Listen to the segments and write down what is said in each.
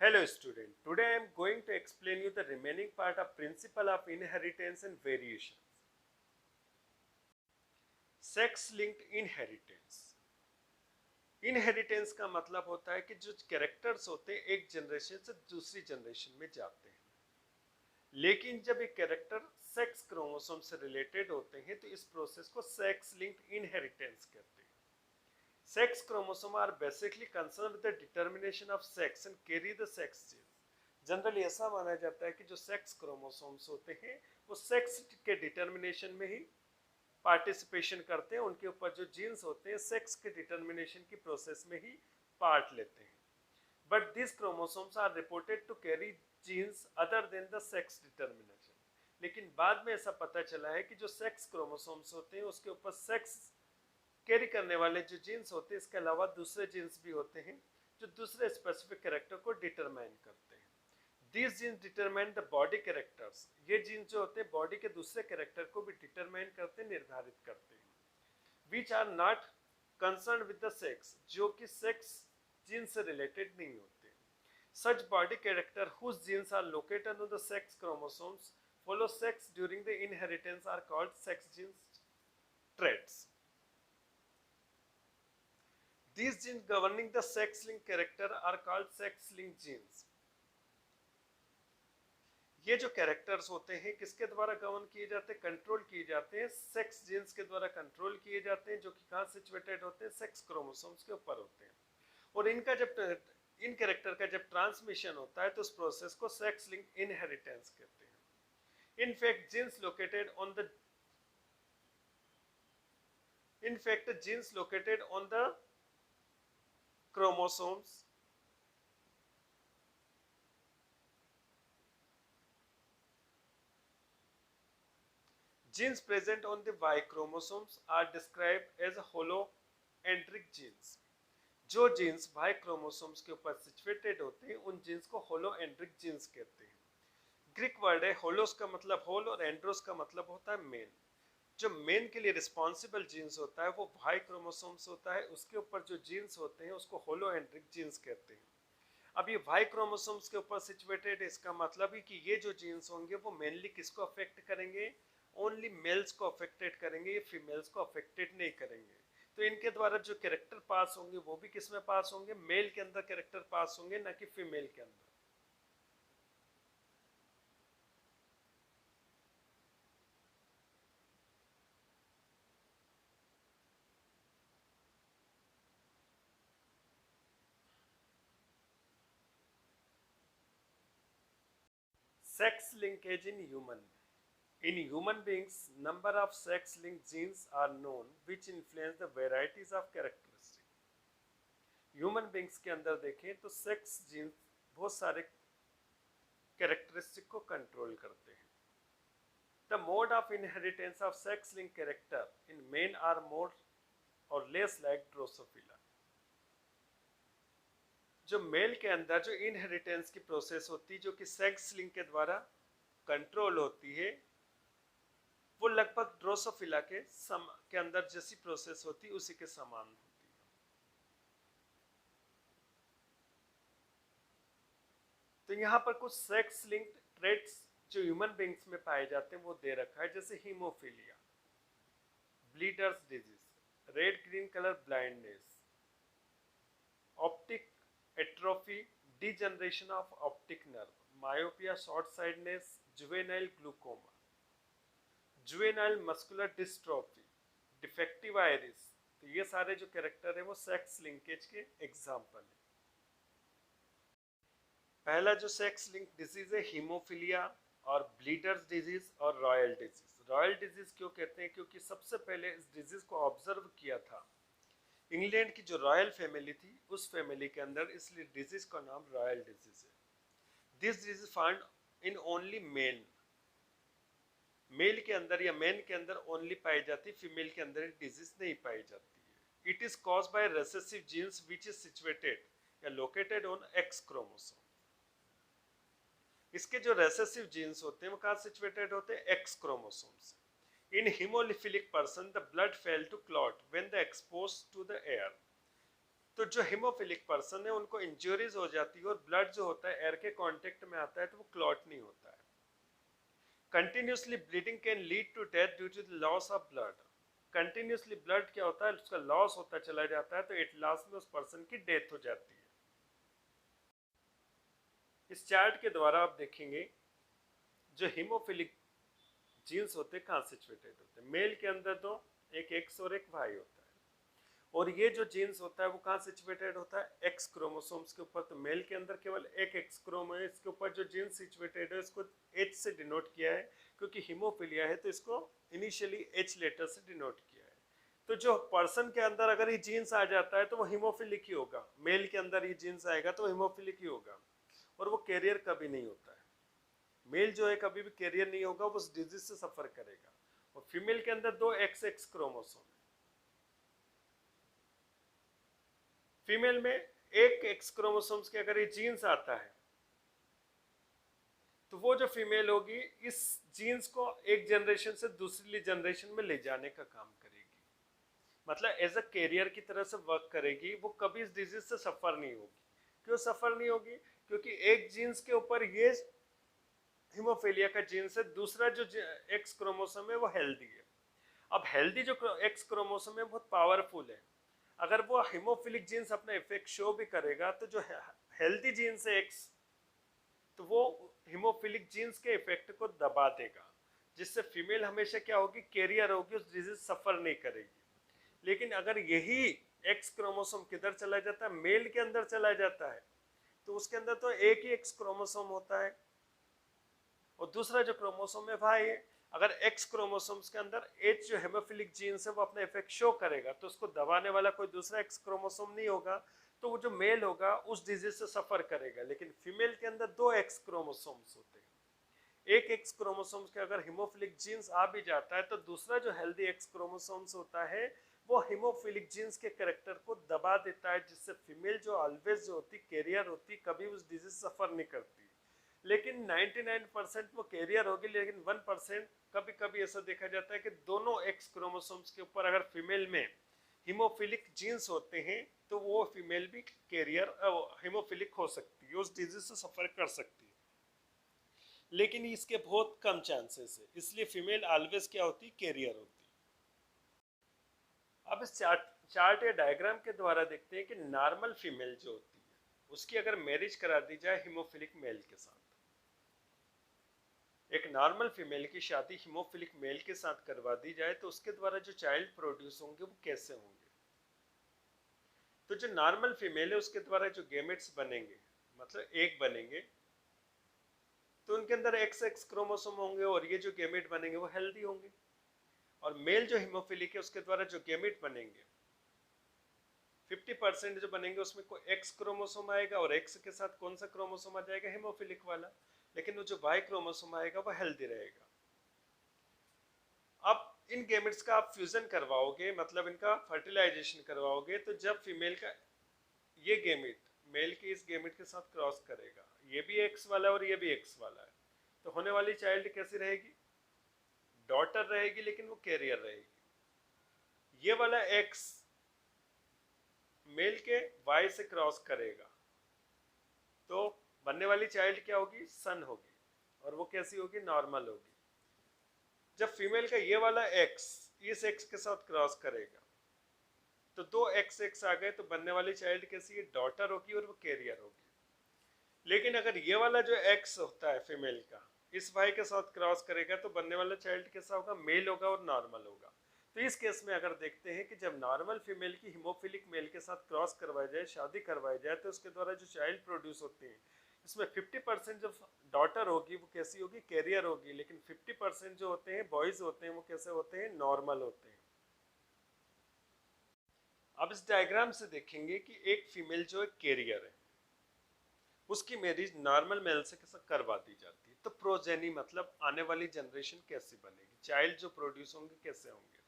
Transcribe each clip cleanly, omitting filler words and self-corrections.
Hello student, today I am going to explain you the remaining part of principle of inheritance and variations. Sex linked inheritance. Inheritance का मतलब होता है कि जो characters होते हैं एक जनरेशन से दूसरी जनरेशन में जाते हैं, लेकिन जब एक कैरेक्टर सेक्स क्रोमोसोम से रिलेटेड होते हैं तो इस प्रोसेस को सेक्स लिंक्ड इनहेरिटेंस कहते हैं. Sex chromosome are basically concerned with the determination of sex and carry the sex genes. Generally ऐसा माना जाता है कि जो सेक्स क्रोमोसोम्स होते हैं वो सेक्स के डिटर्मिनेशन में ही पार्टिसिपेशन करते हैं, उनके ऊपर जो जीन्स होते हैं सेक्स के डिटर्मिनेशन की प्रोसेस में ही पार्ट लेते हैं. But this chromosomes are reported to carry genes other than the sex determination. लेकिन बाद में ऐसा पता चला है कि जो सेक्स क्रोमोसोम्स होते हैं उसके ऊपर सेक्स कैरी करने वाले जो जीन्स होते हैं इसके अलावा दूसरे जीन्स भी होते हैं जो दूसरे स्पेसिफिक कैरेक्टर को डिटरमाइन करते हैं. These genes determine the body characters. ये जीन्स जो होते हैं बॉडी के दूसरे कैरेक्टर को भी डिटरमाइन करते हैं, निर्धारित करते हैं. Which are not concerned with the sex, जो कि सेक्स जीन्स से रिलेटेड नहीं होते. Such body character whose genes are located on the sex chromosomes follow sex during the inheritance are called sex genes traits. These genes governing the sex-linked character are called sex-linked genes. ये जो characters होते हैं किसके द्वारा govern किए जाते हैं, control किए जाते हैं, सेक्स जीन्स के द्वारा कंट्रोल किए जाते हैं, जो कि कहाँ सिचुएटेड होते हैं, सेक्स क्रोमोसोम्स के ऊपर होते हैं. और इनका जब इन कैरेक्टर का जब ट्रांसमिशन होता है तो उस प्रोसेस को सेक्स लिंक इनहेरिटेंस कहते हैं. In fact, genes located on the chromosomes genes present on the Y chromosomes are described as holoandric genes. जो जीन्स Y क्रोमोसोम्स के ऊपर सिचुएटेड होते हैं उन जीन्स को होलोएंड्रिक जीन्स कहते हैं. ग्रीक वर्ड है होलोस का मतलब होल और एंड्रोस का मतलब होता है मेन. जो मेन के लिए रिस्पॉन्सिबल जीन्स होता है वो Y क्रोमोसोम्स होता है, उसके ऊपर जो जीन्स होते हैं उसको होलोएंड्रिक जीन्स कहते हैं. अब ये Y क्रोमोसोम्स के ऊपर सिचुएटेड है, इसका मतलब है कि ये जो जीन्स होंगे वो मेनली किसको अफेक्ट करेंगे, ओनली मेल्स को अफेक्टेड करेंगे, ये फीमेल्स को अफेक्टेड नहीं करेंगे. तो इनके द्वारा जो कैरेक्टर पास होंगे वो भी किस में पास होंगे, मेल के अंदर कैरेक्टर पास होंगे, ना कि फीमेल के अंदर. Sex linkage in human. In human beings, number of sex-linked genes are known which influence the varieties of characteristics. Human beings के अंदर देखें तो सेक्स जीन्स बहुत सारे कैरेक्टरिस्टिक को कंट्रोल करते हैं. The mode of inheritance of sex link character in men are more or less like drosophila. जो मेल के अंदर जो इनहेरिटेंस की प्रोसेस होती है जो कि सेक्स लिंक के द्वारा कंट्रोल होती है वो लगभग ड्रोसोफिला के अंदर जैसी प्रोसेस होती है उसी के समान होती है. तो यहाँ पर कुछ सेक्स लिंक्ड ट्रेट्स जो ह्यूमन बींग्स में पाए जाते हैं वो दे रखा है, जैसे haemophilia, bleeders disease, red green colour blindness, optic atrophy, degeneration of optic nerve, myopia, short sightedness, juvenile glaucoma, juvenile muscular dystrophy, defective iris. तो ये सारे जो कैरेक्टर है वो सेक्स लिंकेज के एग्जाम्पल है. पहला जो सेक्स लिंक डिजीज है हीमोफीलिया और ब्लीडर्स डिजीज और रॉयल डिजीज. रॉयल डिजीज क्यों कहते हैं, क्योंकि सबसे पहले इस डिजीज को ऑब्जर्व किया था इंग्लैंड की जो रॉयल फैमिली थी उस फैमिली के अंदर, इसलिए डिजीज का नाम रॉयल डिजीज है. This disease found in only male. Male के अंदर या मैन के अंदर ओनली पाई जाती, फीमेल के अंदर डिजीज नहीं पाई जाती है. It is caused by recessive genes which is situated या लोकेटेड ऑन एक्स क्रोमोसोम. इसके जो रेसेसिव जीन्स होते हैं वो कहाँ सिचुएटेड होते हैं, एक्स क्रोमोसोम से. In hemophilic person, the blood fail to clot when they exposed to the air. तो जो हीमोफिलिक पर्सन है उनको इंजरीज हो जाती है और ब्लड जो होता है एयर के कांटेक्ट में आता है तो वो क्लॉट नहीं होता है। Continuously bleeding can lead to death due to the loss of blood. Continuously blood क्या होता है, उसका लॉस होता चला जाता है तो एट लास्ट में उस पर्सन की डेथ हो जाती है। इस चार्ट के द्वारा आप देखेंगे जो हीमोफिलिक जीन्स होते हैं कहाँ सिचुएटेड होते हैं। मेल के अंदर तो एक एक्स और एक वाई होता है, और ये जो जीन्स होता है वो कहाँ सिचुएटेड होता है, एक्स क्रोमोसोम्स के ऊपर। तो मेल के अंदर केवल एक एक्स क्रोम है, इसके ऊपर जो जीन्स सिचुएटेड है इसको एच से डिनोट किया है, क्योंकि हीमोफिलिया है तो इसको इनिशियली एच लेटर से डिनोट किया है। तो जो पर्सन के अंदर अगर ये जीन्स आ जाता है तो वो हीमोफिलिक ही होगा, मेल के अंदर ये जीन्स आएगा तो हीमोफिलिक ही होगा, और वो कैरियर कभी नहीं होता है। मेल जो है कभी भी कैरियर नहीं होगा, वो उस डिजीज से सफर करेगा। और फीमेल के अंदर दो एक्स एक्स क्रोमोसोम है, फीमेल में एक एक्स क्रोमोसोम्स के अगर ये जीन्स आता है तो वो जो फीमेल होगी इस जीन्स को एक जनरेशन से दूसरी जनरेशन में ले जाने का काम करेगी, मतलब एज अ कैरियर की तरह से वर्क करेगी। वो कभी इस डिजीज से सफर नहीं होगी। क्यों सफर नहीं होगी, क्योंकि एक जीन्स के ऊपर ये हीमोफिलिया का जीन्स है, दूसरा जो एक्स क्रोमोसोम है वो हेल्दी है। अब हेल्दी जो एक्स क्रोमोसोम है बहुत पावरफुल है, अगर वो हीमोफिलिक जीन्स अपना इफेक्ट शो भी करेगा तो जो हेल्दी जीन्स है एक्स, तो वो हीमोफिलिक जीन्स के इफेक्ट को दबा देगा, जिससे फीमेल हमेशा क्या होगी, कैरियर होगी, उस डिजीज सफर नहीं करेगी। लेकिन अगर यही एक्स क्रोमोसोम किधर चला जाता है, मेल के अंदर चला जाता है, तो उसके अंदर तो एक ही एक्स क्रोमोसोम होता है और दूसरा जो क्रोमोसोम है वाई है। अगर एक्स क्रोमोसोम्स के अंदर एच जो हेमोफिलिक जीन्स है वो अपना इफेक्ट शो करेगा, तो उसको दबाने वाला कोई दूसरा एक्स क्रोमोसोम नहीं होगा, तो वो जो मेल होगा उस डिजीज से सफर करेगा। लेकिन फीमेल के अंदर दो एक्स क्रोमोसोम्स होते हैं, एक एक्स क्रोमोसोम्स के अगर हीमोफिलिक जीन्स आ भी जाता है तो दूसरा जो हेल्दी एक्स क्रोमोसोम्स होता है वो हीमोफिलिक जीन्स के कैरेक्टर को दबा देता है, जिससे फीमेल जो ऑलवेज जो होती कैरियर होती, कभी उस डिजीज सफर नहीं करती। लेकिन 99% वो कैरियर होगी, लेकिन 1% कभी कभी ऐसा देखा जाता है कि दोनों एक्स क्रोमोसोम्स के ऊपर अगर फीमेल में हीमोफिलिक जीन्स होते हैं तो वो फीमेल भी कैरियर हीमोफिलिक हो सकती है, उस डिजीज से सफर कर सकती है, लेकिन इसके बहुत कम चांसेस है, इसलिए फीमेल ऑलवेज क्या होती, कैरियर होती। अब इस चार्ट या डायग्राम के द्वारा देखते हैं कि नॉर्मल फीमेल जो होती है उसकी अगर मैरिज करा दी जाए हीमोफिलिक मेल के साथ, एक नॉर्मल फीमेल की शादी हीमोफिलिक मेल के साथ करवा दी जाए तो उसके द्वारा जो चाइल्ड प्रोड्यूस होंगे वो कैसे होंगे। तो जो नॉर्मल फीमेल है उसके द्वारा जो गेमेट्स बनेंगे, मतलब एक बनेंगे, तो उनके अंदर एक्स एक्स क्रोमोसोम होंगे और ये जो गेमेट बनेंगे वो हेल्दी होंगे। और मेल जो हीमोफिलिक है उसके द्वारा जो गेमेट बनेंगे 50% जो बनेंगे उसमें कोई एक्स क्रोमोसोम आएगा और एक्स के साथ कौन सा क्रोमोसोम आ जाएगा, हीमोफिलिक वाला, लेकिन वो जो वाई क्रोमोसोम आएगा वो हेल्दी रहेगा। अब इन गेमेट्स का आप फ्यूजन करवाओगे, मतलब इनका फर्टिलाइजेशन करवाओगे, तो जब फीमेल का ये गेमेट मेल के इस गेमेट के साथ क्रॉस करेगा, ये भी एक्स वाला है और ये भी एक्स वाला है, तो होने वाली चाइल्ड कैसी रहेगी, डॉटर रहेगी, लेकिन वो कैरियर रहेगी। ये वाला एक्स मेल के वाई से क्रॉस करेगा तो बनने वाली चाइल्ड क्या होगी, सन होगी, और वो कैसी होगी, नॉर्मल होगी। जब फीमेल का ये वाला एक्स इस एक्स के साथ क्रॉस करेगा तो दो एक्स एक्स आ गए, तो बनने वाली चाइल्ड कैसी है, डॉटर होगी और वो कैरियर होगी। लेकिन अगर ये वाला जो एक्स होता है फीमेल का इस वाई के साथ क्रॉस करेगा तो बनने वाला चाइल्ड कैसा होगा, मेल होगा और नॉर्मल होगा। तो इस केस में अगर देखते हैं कि जब नॉर्मल फीमेल की हीमोफिलिक मेल के साथ क्रॉस करवाई जाए, शादी करवाई जाए, तो उसके द्वारा जो चाइल्ड प्रोड्यूस होती है इसमें 50% जो डॉटर होगी वो कैसी होगी, कैरियर होगी, लेकिन 50% जो होते हैं बॉयज होते हैं वो कैसे होते हैं, नॉर्मल होते हैं। अब इस डायग्राम से देखेंगे कि एक फीमेल जो एक कैरियर है उसकी मैरिज नॉर्मल मेल से कैसे करवा दी जाती है, तो प्रोजेनी मतलब आने वाली जनरेशन कैसी बनेगी, चाइल्ड जो प्रोड्यूस होंगे कैसे होंगे।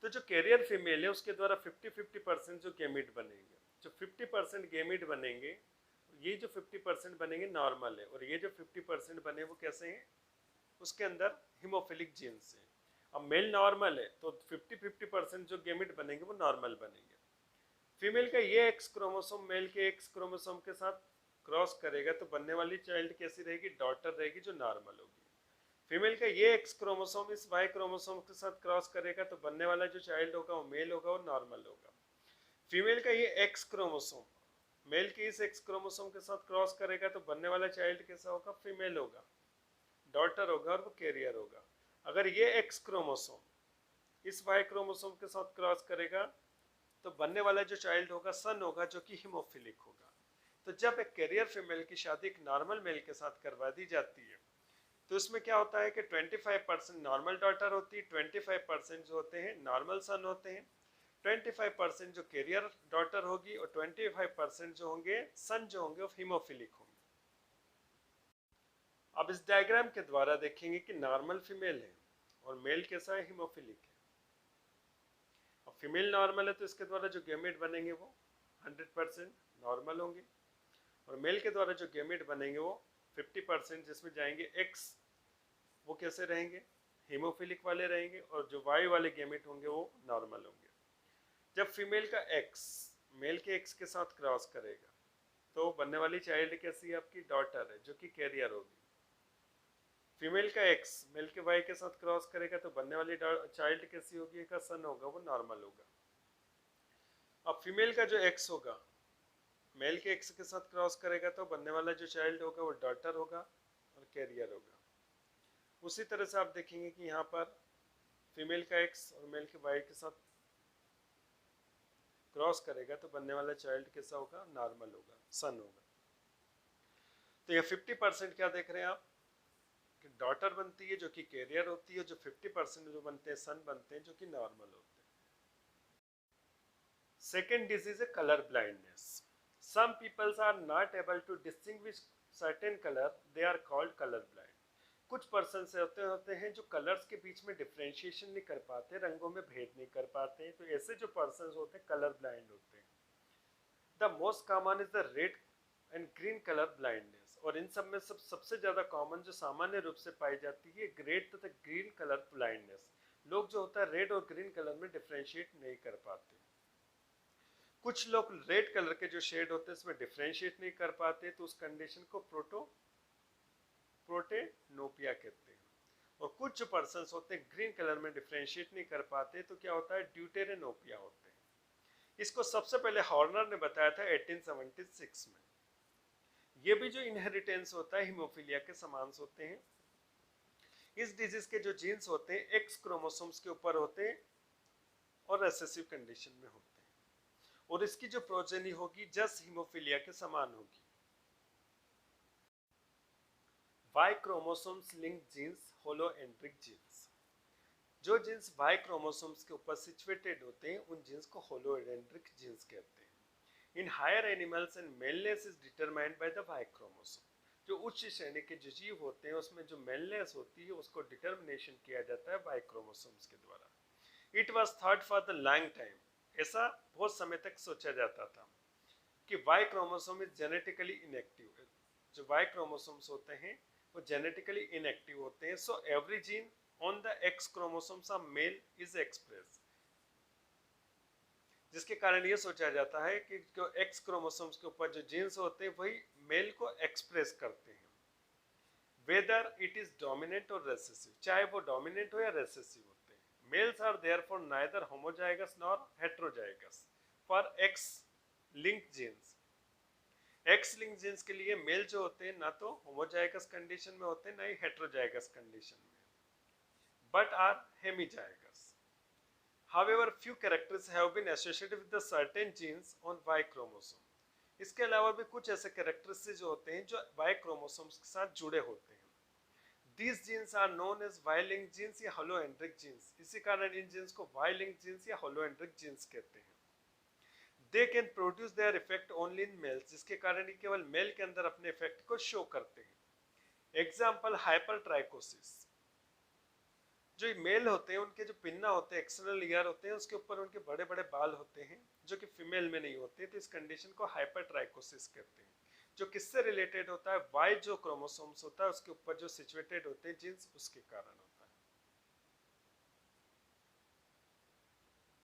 तो जो कैरियर फीमेल है उसके द्वारा 50-50% जो गेमिट बनेंगे, जो 50% गेमिट बनेंगे, ये जो 50% बनेंगे नॉर्मल है, और ये जो 50% बने वो कैसे हैं, उसके अंदर हीमोफिलिक जीन्स है। अब मेल नॉर्मल है तो 50-50% जो गेमिट बनेंगे वो नॉर्मल बनेंगे। फीमेल का ये एक्स क्रोमोसोम मेल के एक्स क्रोमोसोम के साथ क्रॉस करेगा तो बनने वाली चाइल्ड कैसी रहेगी, डॉटर रहेगी, जो नॉर्मल होगी। फीमेल का ये एक्स क्रोमोसोम इस वाई क्रोमोसोम के साथ क्रॉस करेगा तो बनने वाला जो चाइल्ड होगा वो मेल होगा, वो नॉर्मल होगा। फीमेल का ये एक्स क्रोमोसोम मेल के इस एक्स क्रोमोसोम के साथ क्रॉस करेगा तो बनने वाला चाइल्ड कैसा होगा, फीमेल होगा, डॉटर होगा, और वो कैरियर होगा। अगर ये एक्स क्रोमोसोम इस वाई क्रोमोसोम के साथ क्रॉस करेगा तो बनने वाला जो चाइल्ड होगा सन होगा, जो कि हीमोफिलिक होगा। तो जब एक कैरियर फीमेल की शादी एक नॉर्मल मेल के साथ करवा दी जाती है तो उसमें क्या होता है कि 25% नॉर्मल डॉटर होती है, 25% जो होते हैं नॉर्मल सन होते हैं, 25% जो कैरियर डॉटर होगी, और 25% जो होंगे सन जो होंगे वो हीमोफिलिक होंगे। अब इस डायग्राम के द्वारा देखेंगे कि नॉर्मल फीमेल है और मेल कैसा है, हीमोफिलिक है। अब फीमेल नॉर्मल है तो इसके द्वारा जो गैमेट बनेंगे वो 100% नॉर्मल होंगे, और मेल के द्वारा जो गैमेट बनेंगे वो 50% जिसमें जाएंगे एक्स, वो कैसे रहेंगे, हीमोफिलिक वाले रहेंगे, और जो वाई वाले गैमेट होंगे वो नॉर्मल होंगे। जब फीमेल का एक्स मेल के एक्स के साथ क्रॉस करेगा तो बनने वाली चाइल्ड कैसी है, आपकी डॉटर है, जो कि कैरियर होगी। फीमेल का एक्स मेल के वाई के साथ क्रॉस करेगा तो बनने वाली चाइल्ड कैसी होगी, एक सन होगा, वो नॉर्मल होगा। अब फीमेल का जो एक्स होगा मेल के एक्स के साथ क्रॉस करेगा तो बनने वाला जो चाइल्ड होगा वो डॉटर होगा और कैरियर होगा। उसी तरह से आप देखेंगे कि यहाँ पर फीमेल का एक्स और मेल के वाई के साथ क्रॉस करेगा तो बनने वाला चाइल्ड कैसा होगा, नॉर्मल होगा, सन होगा। तो ये 50% क्या देख रहे हैं आप कि डॉटर बनती है जो कि कैरियर होती है, जो 50% जो बनते हैं सन बनते हैं जो कि नॉर्मल होते हैं। सेकेंड डिजीज है colour blindness. Some peoples are not able to distinguish certain colour, they are called colour blind. कुछ पर्सन से होते हैं जो कलर्स के बीच में डिफ्रेंशिएशन नहीं कर पाते, रंगों में भेद नहीं कर पाते, तो ऐसे जो पर्सन होते हैं कलर ब्लाइंड होते हैं। The most common is the red and green colour blindness, और इन सब में सबसे ज्यादा कॉमन जो सामान्य रूप से पाई जाती है रेड तथा ग्रीन कलर ब्लाइंडनेस। लोग जो होता है रेड और ग्रीन कलर में डिफ्रेंशिएट नहीं कर पाते। कुछ लोग रेड कलर के जो शेड होते हैं इसमें डिफ्रेंशिएट नहीं कर पाते, तो उस कंडीशन को प्रोटेनोपिया कहते हैं। और कुछ जो पर्सन होते हैं ग्रीन कलर में डिफ्रेंशिएट नहीं कर पाते तो क्या होता है, ड्यूटेरेनोपिया होते हैं। इसको सबसे पहले हॉर्नर ने बताया था 1876 में। ये भी जो इनहेरिटेंस होता है हीमोफीलिया के समान होते हैं। इस डिजीज के जो जीन्स होते हैं एक्स क्रोमोसोम्स के ऊपर होते हैं और रिसेसिव कंडीशन में होते हैं, और इसकी जो प्रोजेनी होगी जस्ट हीमोफीलिया के समान होगी। Y chromosomes link genes holandric genes. जो जीन्स वाई क्रोमोसोम्स के ऊपर सिचुएटेड होते हैं उन जीन्स को होलोएंड्रिक जीन्स कहते हैं। In higher animals and maleness is determined by the Y chromosome. जो उच्च श्रेणी के जो जीव होते हैं उसमें जो मेलनेस होती है उसको डिटर्मिनेशन किया जाता है वाई क्रोमोसोम्स के द्वारा। It was thought for the long time, ऐसा बहुत समय तक सोचा जाता था कि Y chromosome is genetically inactive. जो वाई क्रोमोसोम्स होते हैं वो जेनेटिकली इनएक्टिव होते हैं, so every gene on the X chromosomes of male is express, जिसके कारण ये सोचा जाता है कि जो एक्स क्रोमोसोम्स के ऊपर जो जीन्स होते हैं वही मेल को एक्सप्रेस करते हैं, whether it is dominant or recessive, चाहे वो डोमिनेंट हो या रेसेसिव होते हैं। Males are therefore neither homozygous nor heterozygous for X link genes. X link genes के लिए मेल जो होते हैं ना तो होमोजाइगस कंडीशन में होते हैं ना ही हेटेरोजाइगस कंडीशन में, but are hemizygous. However, few characters have been associated with the certain genes on Y chromosome. इसके अलावा भी कुछ ऐसे कैरेक्टर्स जो होते हैं जो Y क्रोमोसोम्स के साथ जुड़े होते हैं। These genes are known as Y-linked genes या holoendric genes। इसी कारण इन जीन्स को Y-linked genes या holoendric genes कहते हैं। They can produce their effect only in males, जिसके कारण ये केवल मेल के अंदर अपने इफेक्ट को शो करते हैं। एग्जाम्पल हाइपरट्राइकोसिस। जो मेल होते हैं उनके जो पिन्ना होते हैं एक्सटर्नल ईयर होते हैं उसके ऊपर उनके बड़े बड़े बाल होते हैं जो कि फीमेल में नहीं होते, तो इस कंडीशन को हाइपरट्राइकोसिस कहते हैं। जो किससे रिलेटेड होता है, वाई जो क्रोमोसोम्स होता है उसके ऊपर जो सिचुएटेड होते हैं जीन्स उसके कारण होता है।